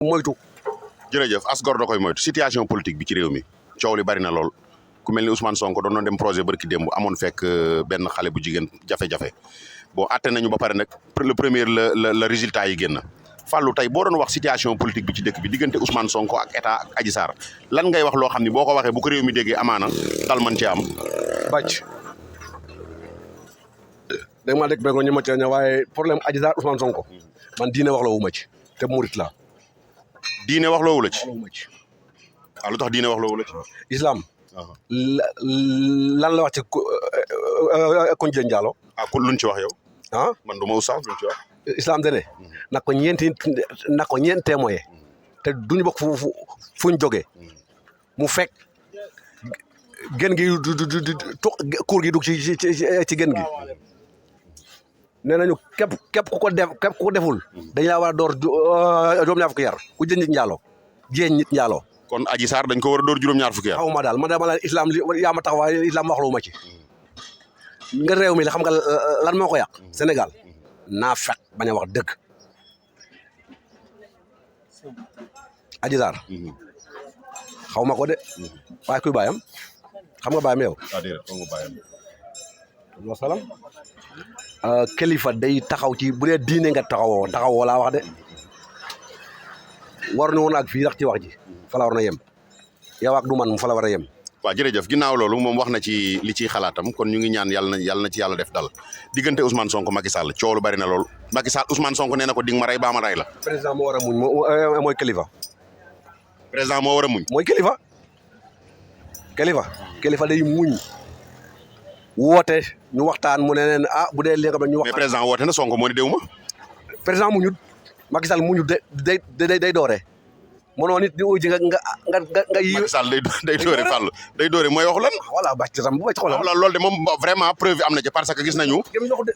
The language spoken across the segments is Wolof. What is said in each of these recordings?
moytu. jërëjëf as gor da koy moytu situation politique bi ci réew mi coow li bari na lool ku mel ni Ousmane Sonko doon dem projet barki démb amoon fekk benn xale bu jigéen jafe-jafe bon atte nañu ba pare nag le premier la résultat yi génn Fallou tey boo doon wax situation politique bi ci dëkk bi diggante Ousmane Sonko ak état ak Adji Sarr lan ngay wax loo xam ni boo ko waxee bu ko réew mi déggee amaana dal man ci am. bàcc dégg maa dégg ñu ma ci waaye problème Adji Sarr Ousmane Sonko man diine wax la wu ma ci te murit la. diine wax loowu la ci. wax la wu ma ci. lu tax diine wax loowu la ci. islam. lan la wax ci kuñ jën njaalo. kon luñ ci wax yow. man du ma oustaz luñ ci wax. islam dene na ko ñeent témoin te duñu bokk fuñ jógee mu fekk gën gi kuur gi dugg ci gën gi nee nañu képp ku ko deful dañ laa war a door juróom-ñaar fukki yar ku jën nit njaaloo jéeñ nit njaaloo. kon Adji Sarr dañ ko war a door juróom-ñaar fukki yar. xaw ma daal man dama la islam yaa ma tax waaye islam waxlu ma ci nga réew mi la xam nga lan moo ko yàq Sénégal naa fekk bañ a wax dëgg. Adji Sarr xaw ma ko de waaye kuy bàyyam xam nga bàyyam yow. wasalaam kilifa day taxaw ci bu dee diine nga taxawoo laa wax de war na woon ak fii rax ci wax ji fa la war na yem yow ak du man fa la war a yem. waaw jërëjëf ginnaaw loolu moom wax na ci li ciy xalaatam kon ñu ngi ñaan yàlla na ci yàlla def dal diggante Ousmane Sonko Macky Sall coow lu bari na lool Macky Sall Ousmane Sonko nee na ko dig ma rey baa ma rey la. président moo war a muñ mooy kilifa. président moo war a muñ. mooy kilifa. kilifa day muñ woote ñu waxtaan mu ne leen bu dee léegi ñu waxtaan. mais président woote na Sonko moo ni déw ma. président muñut Macky Sall muñut day doore. mënoo nit di uji nga yi. Macky Sall day doore Fall day doore mooy wax lan. voilà bàcc tam bu bàcc xoolal. loolu de moom vraiment preuve am na ci parce que gis nañu.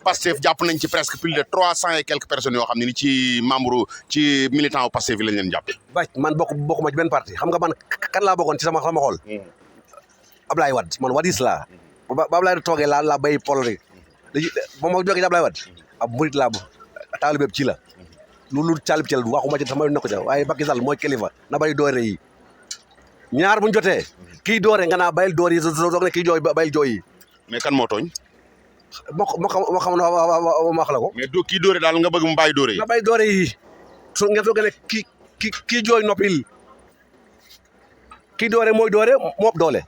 Pastef jàpp nañ ci presque plus de 300 et quelques personnes yoo xam ne ni ci militant Pastef yi lañ leen jàpp. bàcc man bokkuma ci benn parti xam nga man kan laa bokkoon ci sama xol. Ablaye Wade man wadis laa. ba Ablaye toogee laa bay politique. ba ma jógee ci Ablaye Wade ab murit laa taalibe ci la. loolu caalib ci la waxuma ci sama nekk ca waaye Macky Sall mooy kilifa na bay doore yi ñaar buñ jotee kii doore nga naa bayil door yi soog ne kii jooy bayil jooy yi. mais kan moo tooñ. moo xam na wax la ko. mais kii doore daal nga bëgg mu bàyyi doore yi. na bay doore yi so ngeen soog ne kii jooy noppil kii doore mooy doore moo ëpp doole.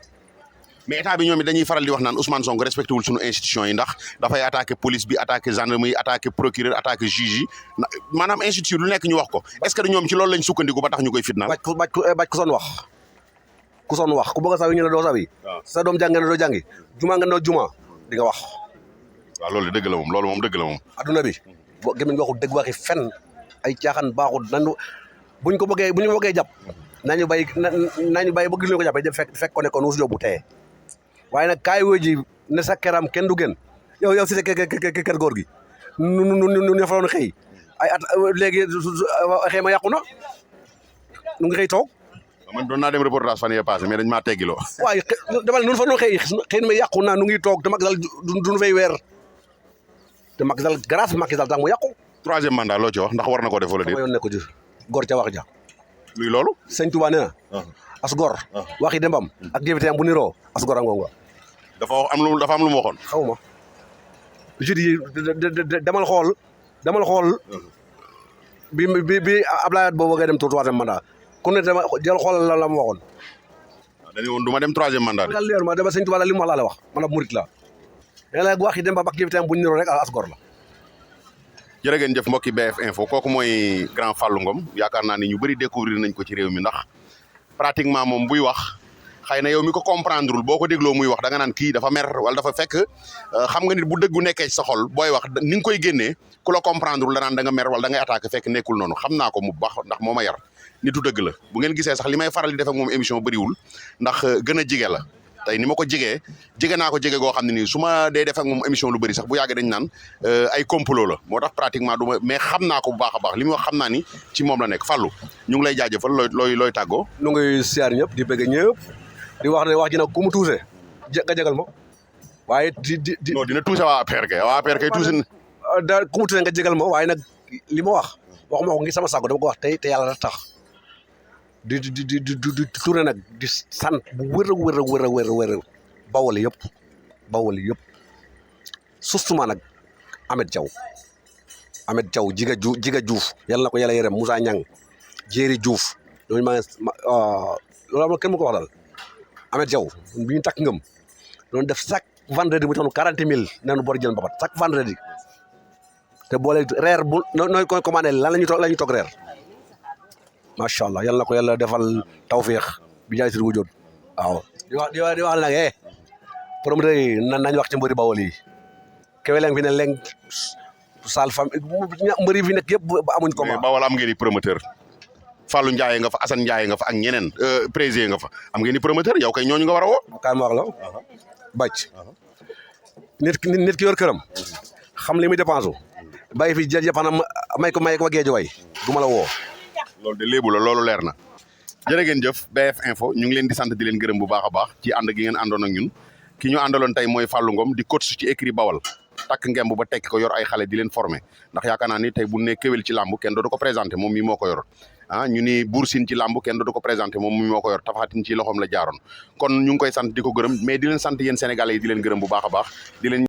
mais état bi ñoom it dañuy faral di wax naan Ousmane Sonko respecté wul suñu institution yi ndax dafay attaqué police bi attaqué gendarmerie attaqué procureur attaqué juge yi maanaam institution lu nekk ñu wax ko est-ce que ñoom ci loolu lañ sukkandiku ba tax ñu koy fitnaal. bàcc ku son wax ku bëgg a sawi ñu ne doo sawi. sa doom jàng ne doo jàngi juma nga ne juma di nga wax. waaw loolu dëgg la moom loolu moom dëgg la moom. adduna bi boo gémmiñ waxul dëgg waxi fen ay caaxaan baaxul nañu bu ñu bëggee jàpp nañu bàyyi ba gis ñu ko jàpp fekk ko ne ko nuus yóbbu teye waaye nag kaay woo ji ne sa keram kenn du gën yow si kër góor gi nu ne fa doon xëy ay at léegi xëy ma yàqu na nu ngi xëy toog. man doon naa dem reportage fan yee passé mais dañ maa teggiloo. waaye dama ne nu fa doon xëy ma yàqu na nu ngi toog te Macky Sall duñu fay weer te Macky Sall grâce Macky Sall tax mu yàqu. troisième mandat loo ci wax ndax war na ko def wala déet. ma yoon ne ko ci góor ca wax ja. luy loolu. sëñ Touba nee na. as gor. waxi dembam. ak jëfiteem bu niroo as gor angoo dafa am lu mu waxoon. xaw ma je dis demal xool bi Ablaye boobu ngay dem troisième mandat ku ne dama jël xoolal la mu waxoon. dañu woon du ma dem troisième mandat. nga leer ma dama sëñ Tuubaa li mu wax laa la wax man ab murit la léeg-léeg wax yi dem ba ak jëfiteem bu niroo rek as gor la. jërë ngeen jëf mbokki BF Info kooku mooy grand Fallou Ngom yaakaar naa ni ñu bëri découvrir nañ ko ci réew mi ndax pratiquement moom buy wax. xëy na yow mi ko comprendreul boo ko dégloo muy wax da nga naan kii dafa mer wala dafa fekk xam nga nit bu dëggu nekkee ci sa xol booy wax ni nga koy génnee ku la comprendreul da naan da nga mer wala da ngay attaqué fekk nekkul noonu xam naa ko mu baax ndax moo ma yar nitu dëgg la bu ngeen gisee sax li may faral di def ak moom émission bëriwul ndax gën a jige la tey ni ma ko jigee naa ko jige goo xam ne nii su ma dee def ak moom émission lu bëri sax bu yàggee dañ naan ay complot la moo tax pratiquement du ma mais xam naa ko bu baax a baax li muy wax xam naa ni ci moom la nekk Fallou ñu ngi lay jaajëfal looy tàggoo. nu ngi siyaar ñëpp di bëgg ñëpp di wax ne wax ji nag ku mu tuuse nga jagal ma waaye non dina tuuse waa APR kay tuuse da ku mu tuuse nga jagal ma waaye nag li ma waxuma ko ngi sama sago dama ko wax tey te yàlla tax di tourné nag di sant bu wër bawol yëpp surtout nag Amet Diaw jiga Diouf yàlla na ko yàlla yërëm Moussa Niang Jéeri Diouf ñooñu loolu am na kenn mu ko wax daal Amet Diaw bi ñu takk ngëm doon def chaque vendredi bu tax nu 40 000 neenu bor jël mbapat chaque vendredi te boole reer bu nooy koy commandé lan la ñuy toog reer macha allah yàlla na ko yàlla defal tawféex bi jaay si wujjoon waaw di wax nag promoteur yi nañ wax ci mbëri bawol yi Keweleng fi ne leng sal fam mbëri fi nekk yëpp amuñ ko mais bawol am ngeen di promoteur Fallou Ndiaye nga fa Assane Ndiaye nga fa ak ñeneen président nga fa am ngeen di promoteur yow kay ñooñu nga war a woo kaay ma wax la bàcc nit ki yor këram xam li muy dépense bàyyi fi jël japanam may ko géej way du ma la woo loolu de léebu la loolu leer na jërë ngeen jëf BF Info ñu ngi leen di sant di leen gërëm bu baax a baax ci ànd gi ngeen àndoon ak ñun ki ñu àndaloon tey mooy Fallou Ngom di coach ci écurie Bawal takk ngemb ba tekki ko yor ay xale di leen former ndax yaakaar naa ni tey bu ne kéwél ci làmb kenn dootu ko présenté moom mi moo ko yor ñu ni Bour Sine ci làmb kenn dootu ko présenté moom mi moo ko yor Tapha Tine ci loxoom la jaaroon kon ñu ngi koy sant di ko gërëm mais di leen sant yéen sénégalais yi di leen gërëm bu baax a baax di leen